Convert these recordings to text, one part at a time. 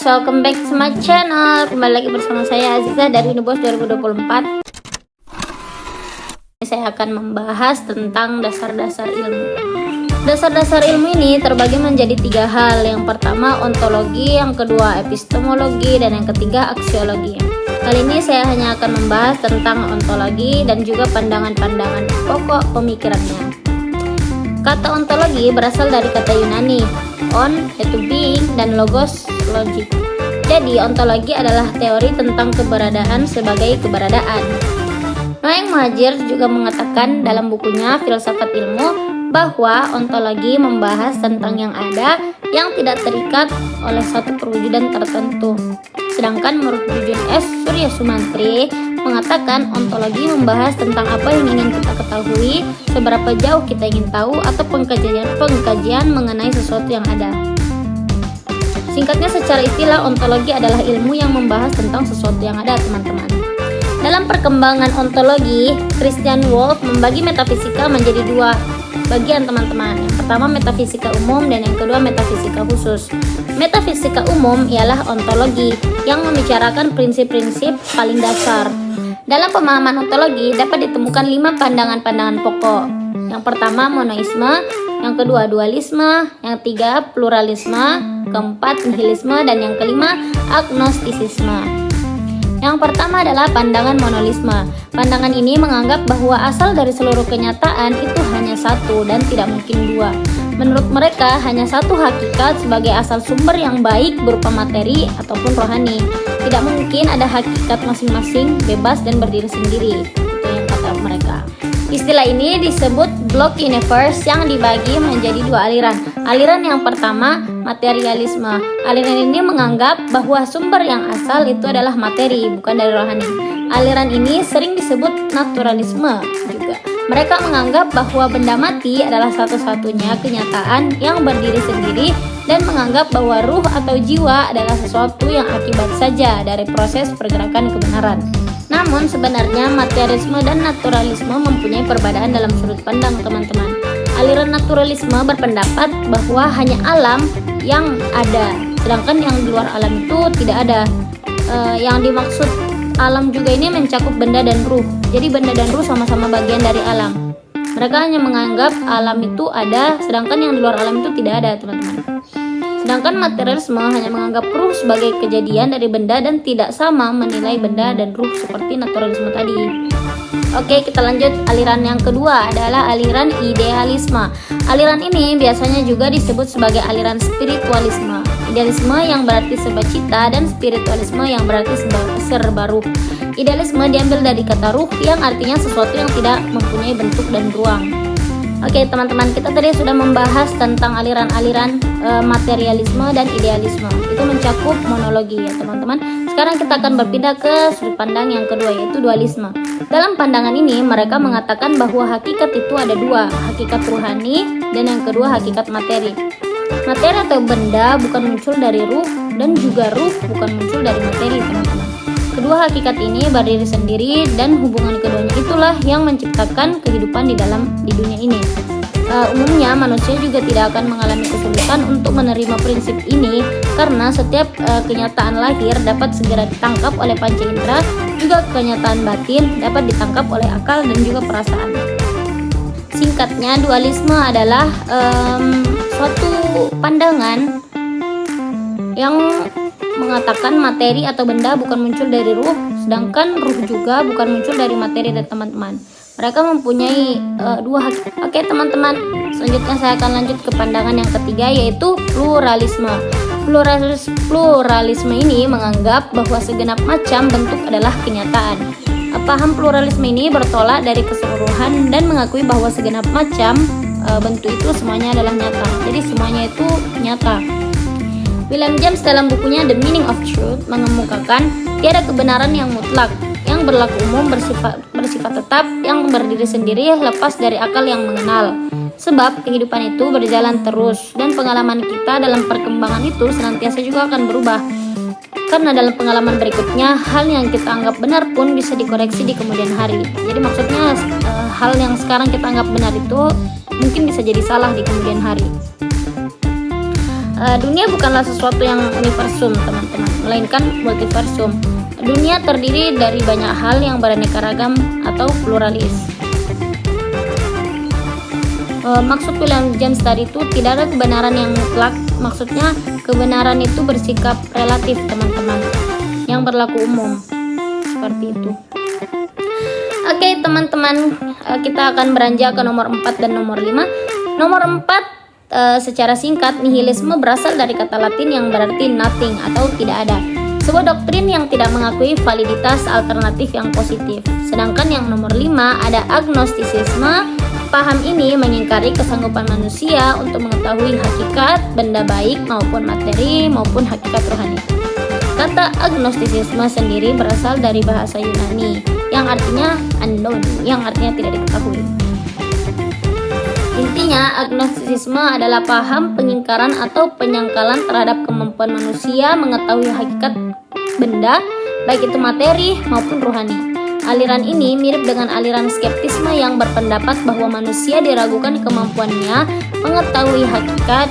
welcome back to my channel. Kembali lagi bersama saya Aziza dari Unibos 2024. Saya akan membahas tentang dasar-dasar ilmu. Dasar-dasar ilmu ini terbagi menjadi 3 hal. Yang pertama ontologi, yang kedua epistemologi, dan yang ketiga aksiologi. Kali ini saya hanya akan membahas tentang ontologi dan juga pandangan-pandangan pokok pemikirannya. Kata ontologi berasal dari kata Yunani on, yaitu being, dan logos, logic. Jadi ontologi adalah teori tentang keberadaan sebagai keberadaan. Noeng Muhajir juga mengatakan dalam bukunya Filsafat Ilmu bahwa ontologi membahas tentang yang ada yang tidak terikat oleh suatu perwujudan tertentu. Sedangkan menurut Jujun S. Surya Sumantri mengatakan ontologi membahas tentang apa yang ingin kita ketahui, seberapa jauh kita ingin tahu, atau pengkajian mengenai sesuatu yang ada. Singkatnya, secara istilah ontologi adalah ilmu yang membahas tentang sesuatu yang ada, teman-teman. Dalam perkembangan ontologi, Christian Wolff membagi metafisika menjadi 2 bagian, teman-teman. Yang pertama metafisika umum dan yang kedua metafisika khusus. Metafisika umum ialah ontologi yang membicarakan prinsip-prinsip paling dasar. Dalam pemahaman ontologi dapat ditemukan 5 pandangan-pandangan pokok. Yang pertama monoisme, yang kedua dualisme, yang ketiga pluralisme, keempat nihilisme, dan yang kelima agnostisisme. Yang pertama adalah pandangan monolisme. Pandangan ini menganggap bahwa asal dari seluruh kenyataan itu hanya satu dan tidak mungkin 2. Menurut mereka, hanya satu hakikat sebagai asal sumber yang baik berupa materi ataupun rohani. Tidak mungkin ada hakikat masing-masing bebas dan berdiri sendiri. Itu yang kata mereka. Istilah ini disebut block universe yang dibagi menjadi 2 aliran. Aliran yang pertama, materialisme. Aliran ini menganggap bahwa sumber yang asal itu adalah materi, bukan dari rohani. Aliran ini sering disebut naturalisme juga. Mereka menganggap bahwa benda mati adalah satu-satunya kenyataan yang berdiri sendiri dan menganggap bahwa ruh atau jiwa adalah sesuatu yang akibat saja dari proses pergerakan kebenaran. Namun sebenarnya materialisme dan naturalisme mempunyai perbedaan dalam sudut pandang, teman-teman. Aliran naturalisme berpendapat bahwa hanya alam yang ada, sedangkan yang di luar alam itu tidak ada. Yang dimaksud alam juga ini mencakup benda dan ruh. Jadi benda dan ruh sama-sama bagian dari alam. Mereka hanya menganggap alam itu ada, sedangkan yang di luar alam itu tidak ada, teman-teman. Sedangkan materialisme hanya menganggap ruh sebagai kejadian dari benda dan tidak sama menilai benda dan ruh seperti naturalisme tadi. Oke, kita lanjut. Aliran yang kedua adalah aliran idealisme. Aliran ini biasanya juga disebut sebagai aliran spiritualisme. Idealisme yang berarti serba cita dan spiritualisme yang berarti serba ruh. Idealisme diambil dari kata ruh yang artinya sesuatu yang tidak mempunyai bentuk dan ruang. Oke, teman-teman, kita tadi sudah membahas tentang aliran-aliran materialisme dan idealisme. Itu mencakup monologi ya, teman-teman. Sekarang kita akan berpindah ke sudut pandang yang kedua, yaitu dualisme. Dalam pandangan ini, mereka mengatakan bahwa hakikat itu ada 2, hakikat ruhani dan yang kedua hakikat materi. Materi atau benda bukan muncul dari ruh dan juga ruh bukan muncul dari materi, teman-teman. Kedua hakikat ini berdiri sendiri dan hubungan keduanya itulah yang menciptakan kehidupan di dunia ini. Umumnya manusia juga tidak akan mengalami kesulitan untuk menerima prinsip ini karena setiap kenyataan lahir dapat segera ditangkap oleh panca indera, juga kenyataan batin dapat ditangkap oleh akal dan juga perasaan. Singkatnya, dualisme adalah suatu pandangan yang mengatakan materi atau benda bukan muncul dari ruh, sedangkan ruh juga bukan muncul dari materi, dan teman-teman. Mereka mempunyai 2 hakikat. Oke, teman-teman, selanjutnya saya akan lanjut ke pandangan yang ketiga, yaitu pluralisme. Pluralisme ini menganggap bahwa segenap macam bentuk adalah kenyataan. Paham pluralisme ini bertolak dari keseluruhan dan mengakui bahwa segenap macam bentuk itu semuanya adalah nyata. Jadi semuanya itu nyata. William James dalam bukunya The Meaning of Truth mengemukakan tiada kebenaran yang mutlak, yang berlaku umum, bersifat tetap, yang berdiri sendiri lepas dari akal yang mengenal. Sebab kehidupan itu berjalan terus dan pengalaman kita dalam perkembangan itu senantiasa juga akan berubah. Karena dalam pengalaman berikutnya, hal yang kita anggap benar pun bisa dikoreksi di kemudian hari. Jadi maksudnya hal yang sekarang kita anggap benar itu mungkin bisa jadi salah di kemudian hari. Dunia bukanlah sesuatu yang universum, teman-teman, melainkan multiversum. Dunia terdiri dari banyak hal yang beraneka ragam atau pluralis. Maksud William James tadi itu tidak ada kebenaran yang mutlak. Maksudnya kebenaran itu bersikap relatif, teman-teman, yang berlaku umum, seperti itu. Oke, teman-teman, kita akan beranjak ke nomor 4 dan nomor 5. Nomor 4, secara singkat, nihilisme berasal dari kata Latin yang berarti nothing atau tidak ada. Sebuah doktrin yang tidak mengakui validitas alternatif yang positif. Sedangkan yang nomor 5 ada agnostisisme. Paham ini mengingkari kesanggupan manusia untuk mengetahui hakikat benda baik maupun materi maupun hakikat rohani. Kata agnostisisme sendiri berasal dari bahasa Yunani yang artinya unknown, yang artinya tidak diketahui. Intinya, agnostisisme adalah paham pengingkaran atau penyangkalan terhadap kemampuan manusia mengetahui hakikat benda, baik itu materi maupun rohani. Aliran ini mirip dengan aliran skeptisme yang berpendapat bahwa manusia diragukan kemampuannya mengetahui hakikat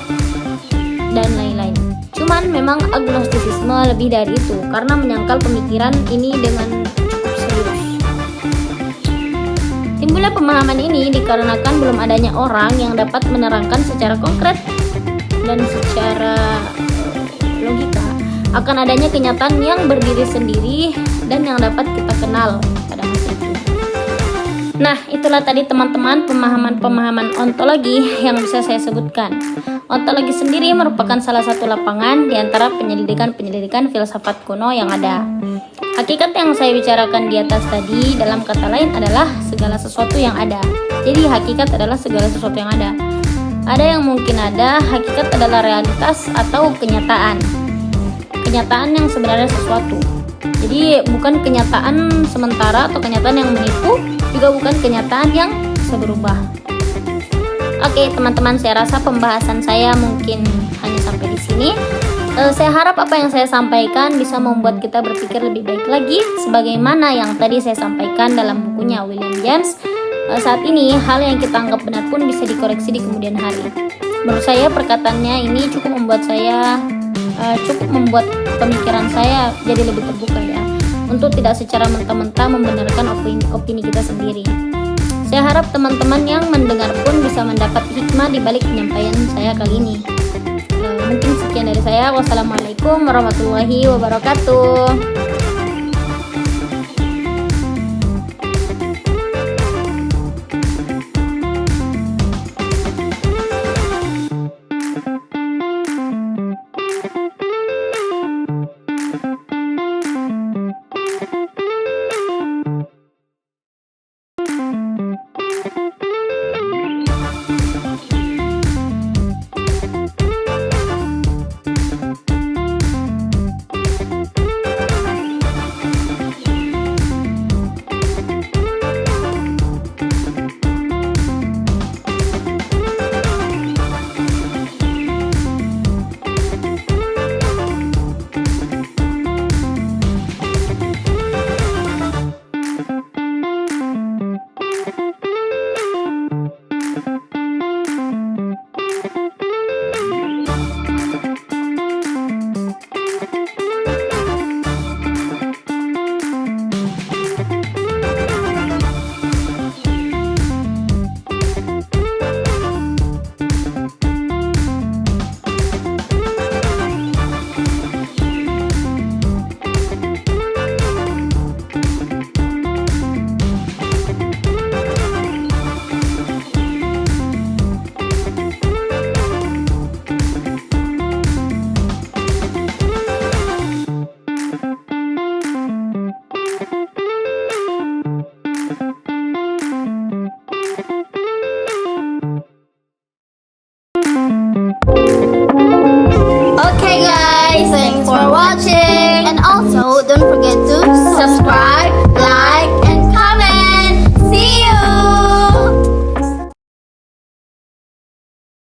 dan lain-lain. Cuman memang agnostisisme lebih dari itu karena menyangkal pemikiran ini dengan cukup serius. Timbulnya pemahaman ini dikarenakan belum adanya orang yang dapat menerangkan secara konkret dan secara logika akan adanya kenyataan yang berdiri sendiri dan yang dapat kita kenal pada masa itu. Nah, itulah tadi teman-teman pemahaman-pemahaman ontologi yang bisa saya sebutkan. Ontologi sendiri merupakan salah satu lapangan di antara penyelidikan filsafat kuno yang ada. Hakikat yang saya bicarakan di atas tadi dalam kata lain adalah segala sesuatu yang ada. Jadi hakikat adalah segala sesuatu yang ada. Ada yang mungkin ada, hakikat adalah realitas atau kenyataan. Kenyataan yang sebenarnya sesuatu. Jadi bukan kenyataan sementara atau kenyataan yang menipu, juga bukan kenyataan yang bisa berubah. Oke, teman-teman, saya rasa pembahasan saya mungkin hanya sampai di sini. Saya harap apa yang saya sampaikan bisa membuat kita berpikir lebih baik lagi, sebagaimana yang tadi saya sampaikan dalam bukunya William James. Saat ini, hal yang kita anggap benar pun bisa dikoreksi di kemudian hari. Menurut saya perkataannya ini cukup membuat pemikiran saya jadi lebih terbuka ya, untuk tidak secara mentah-mentah membenarkan opini kita sendiri. Saya harap teman-teman yang mendengar pun bisa mendapat hikmah di balik penyampaian saya kali ini. Mungkin sekian dari saya. Wassalamualaikum warahmatullahi wabarakatuh.